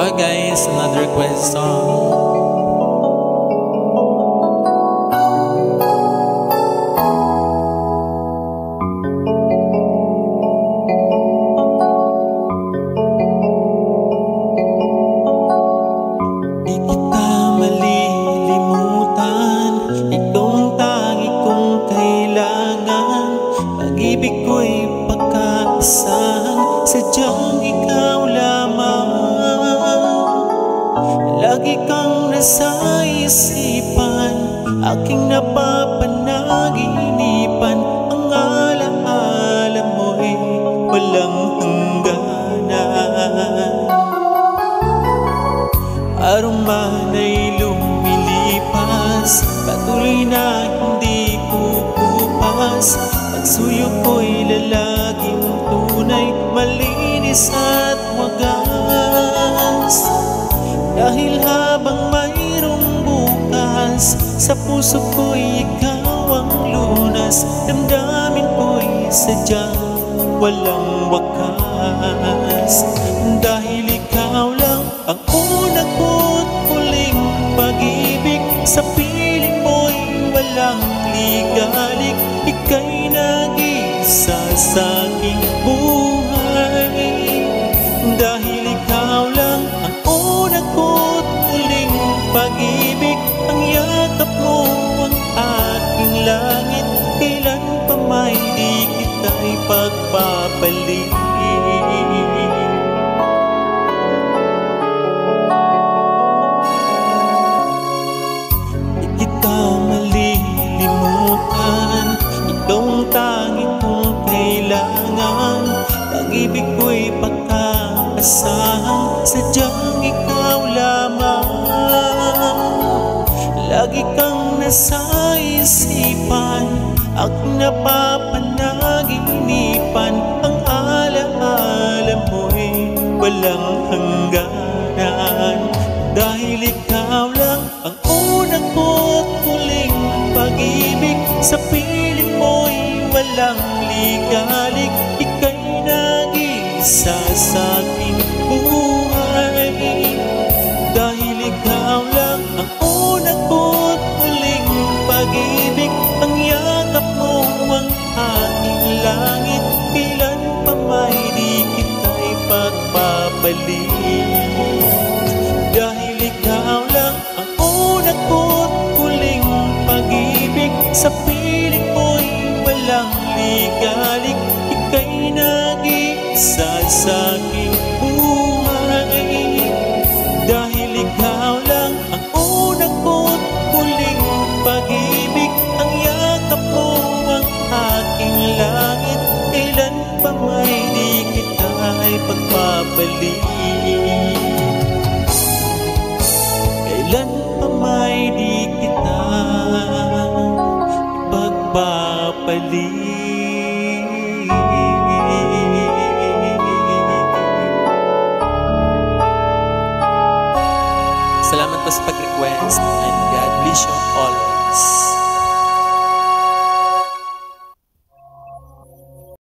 Oh guys, another request song. Di kita malilimutan, ikaw ang tangi kong kailangan. Pag-ibig ko'y pagkaasahan, sadyang ikaw lamang. Lagi kang nasa isipan, aking napapanaginipan. Ang alaala mo'y walang hangganan. Araw man ay lumilipas, patuloy na hindi kukupas. Pagsuyo ko'y lalaging tunay, malinis at wagas. Dahil habang mayroong bukas, sa puso ko'y ikaw ang lunas. Damdamin ko'y sadyang walang wakas. Dahil ikaw lang ang una ko't huling pag-ibig, sa piling mo'y walang ligalik. Ika'y nag-iisa sa aking buhay. Dahil ikaw lang ang una ko't huling pag-ibig, ang yakap mo ang aking langit. Kailan pa may di kita'y pagpapalit. Di kita malilimutan, ikaw ang tangi kong kailangan. Pag-ibig ko'y pagkaasahan, sadyang ikaw lamang. Lagi kang nasa isipan, aking napapanaginipan. Ang alaala mo'y walang hangganan. Dahil ikaw lang ang una ko't huling pag-ibig, sa piling mo'y walang ligalik. Ika'y nag-iisa sa aking buhay. Dahil ikaw lang ang una ko't huling pag-ibig, ang yakap mo ang aking langit. Kailan pa may di kita'y pagpapalit. Dahil ikaw lang ang una ko't huling pag-ibig, sa piling mo'y walang ligalik. Ika'y nag-iisa sa aking buhay. Dahil ikaw lang ang una ko't huling pag-ibig, ang yakap mo ang aking langit. Kailan pa may di kita'y pagpapalit. Kailan pa may di kita pagpapalit. Salamat po sa pag-request and God bless you always.